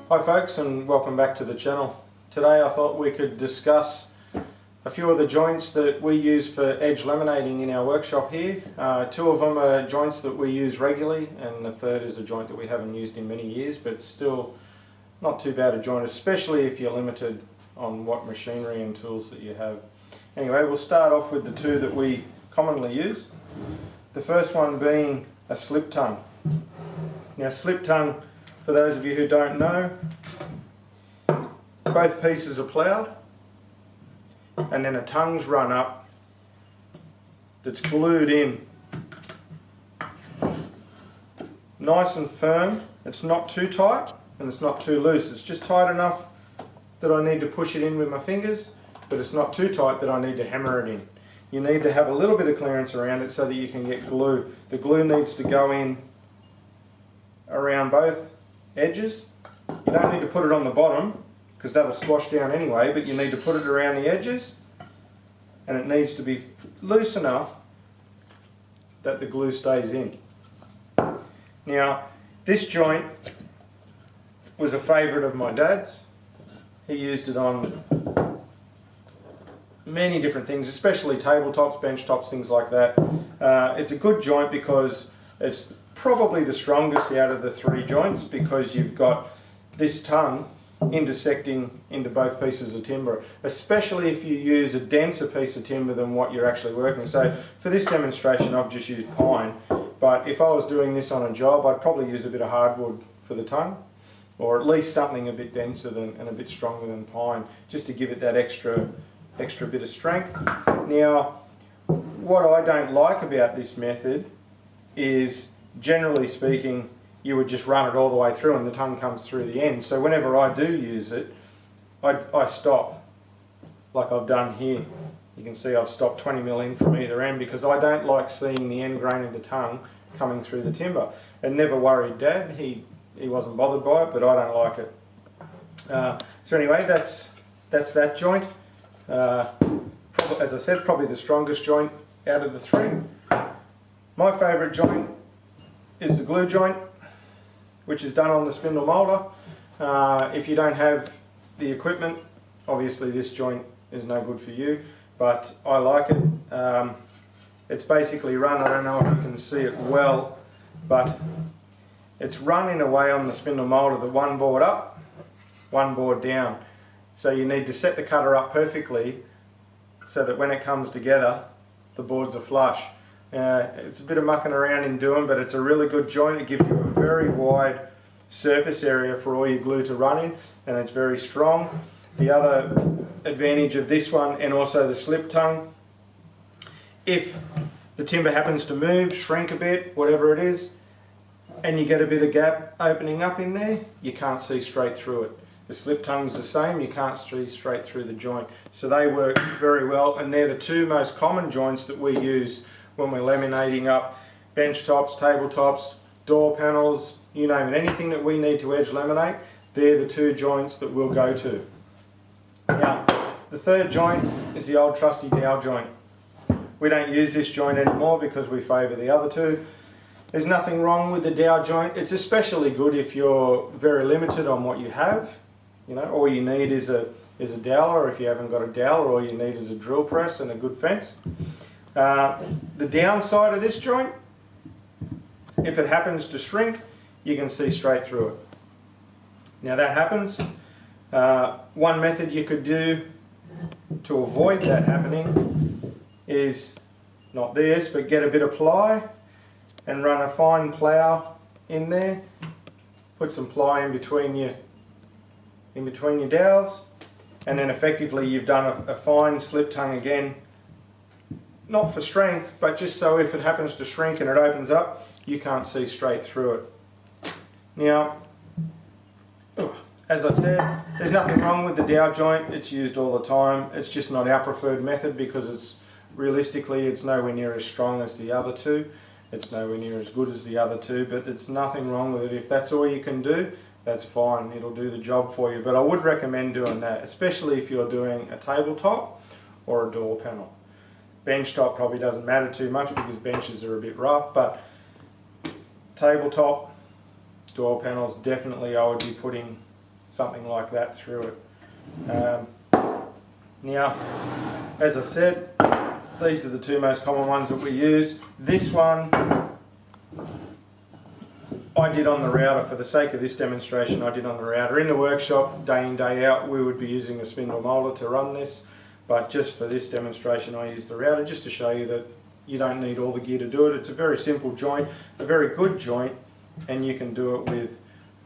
Hi folks, and welcome back to the channel. Today I thought we could discuss a few of the joints that we use for edge laminating in our workshop here. Two of them are joints that we use regularly, and the third is a joint that we haven't used in many years, but still not too bad a joint, especially if you're limited on what machinery and tools that you have. Anyway, we'll start off with the two that we commonly use. The first one being a slip tongue. Now, slip tongue, for those of you who don't know, both pieces are ploughed and then a tongue's run up that's glued in nice and firm. It's not too tight and it's not too loose. It's just tight enough that I need to push it in with my fingers, but it's not too tight that I need to hammer it in. You need to have a little bit of clearance around it so that you can get glue. The glue needs to go in around both edges. You don't need to put it on the bottom because that'll squash down anyway, but you need to put it around the edges, and it needs to be loose enough that the glue stays in. Now, this joint was a favourite of my dad's. He used it on many different things, especially tabletops, benchtops, things like that. It's a good joint because it's probably the strongest out of the three joints, because you've got this tongue intersecting into both pieces of timber, especially if you use a denser piece of timber than what you're actually working. So for this demonstration I've just used pine, but if I was doing this on a job I'd probably use a bit of hardwood for the tongue, or at least something a bit denser than and a bit stronger than pine, just to give it that extra bit of strength. Now, what I don't like about this method is, generally speaking, you would just run it all the way through and the tongue comes through the end. So whenever I do use it, I stop, like I've done here. You can see I've stopped 20mm in from either end because I don't like seeing the end grain of the tongue coming through the timber. It never worried Dad, he wasn't bothered by it, but I don't like it. So anyway, that's that joint. As I said, probably the strongest joint out of the three. My favourite joint is the glue joint, which is done on the spindle moulder. If you don't have the equipment, obviously this joint is no good for you, but I like it. It's basically run, I don't know if you can see it well, but it's run in a way on the spindle moulder that one board up, one board down. So you need to set the cutter up perfectly so that when it comes together, the boards are flush. It's a bit of mucking around in doing, but it's a really good joint. It gives you a very wide surface area for all your glue to run in, and it's very strong. The other advantage of this one, and also the slip tongue, if the timber happens to move, shrink a bit, whatever it is, and you get a bit of gap opening up in there, you can't see straight through it. The slip tongue's the same, you can't see straight through the joint. So they work very well, and they're the two most common joints that we use when we're laminating up benchtops, tabletops, door panels, you name it. Anything that we need to edge laminate, they're the two joints that we'll go to. Now, the third joint is the old trusty Dow joint. We don't use this joint anymore because we favour the other two. There's nothing wrong with the Dow joint. It's especially good if you're very limited on what you have. You know, all you need is a dowler. If you haven't got a dowler, all you need is a drill press and a good fence. The downside of this joint, if it happens to shrink, you can see straight through it. Now that happens. One method you could do to avoid that happening is not this, but get a bit of ply and run a fine plough in there. Put some ply in between your dowels, and then effectively you've done a fine slip tongue again, not for strength, but just so if it happens to shrink and it opens up, you can't see straight through it. Now, as I said, there's nothing wrong with the Dow joint. It's used all the time. It's just not our preferred method because realistically it's nowhere near as strong as the other two. It's nowhere near as good as the other two, but it's nothing wrong with it. If that's all you can do, that's fine, it'll do the job for you. But I would recommend doing that, especially if you're doing a tabletop or a door panel. Benchtop probably doesn't matter too much because benches are a bit rough, but tabletop, door panels, definitely I would be putting something like that through it. Now, as I said, these are the two most common ones that we use. This one I did on the router. For the sake of this demonstration, I did on the router. In the workshop, day in, day out, we would be using a spindle moulder to run this, but just for this demonstration I used the router, just to show you that you don't need all the gear to do it. It's a very simple joint, a very good joint, and you can do it with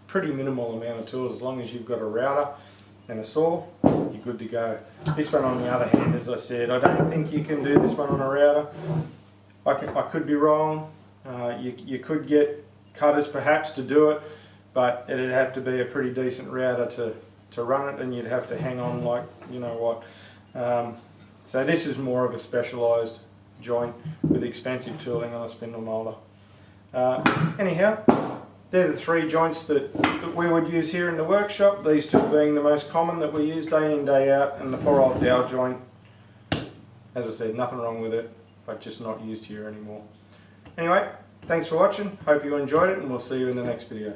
pretty minimal amount of tools. As long as you've got a router and a saw, you're good to go. This one, on the other hand, as I said, I don't think you can do this one on a router. I could be wrong. You could get cutters perhaps to do it, but it'd have to be a pretty decent router to run it, and you'd have to hang on like you know what. So this is more of a specialised joint with expensive tooling on a spindle moulder. Anyhow, they're the three joints that we would use here in the workshop, these two being the most common that we use day in, day out, and the poor old Dow joint, as I said, nothing wrong with it, but just not used here anymore. Anyway, thanks for watching, hope you enjoyed it, and we'll see you in the next video.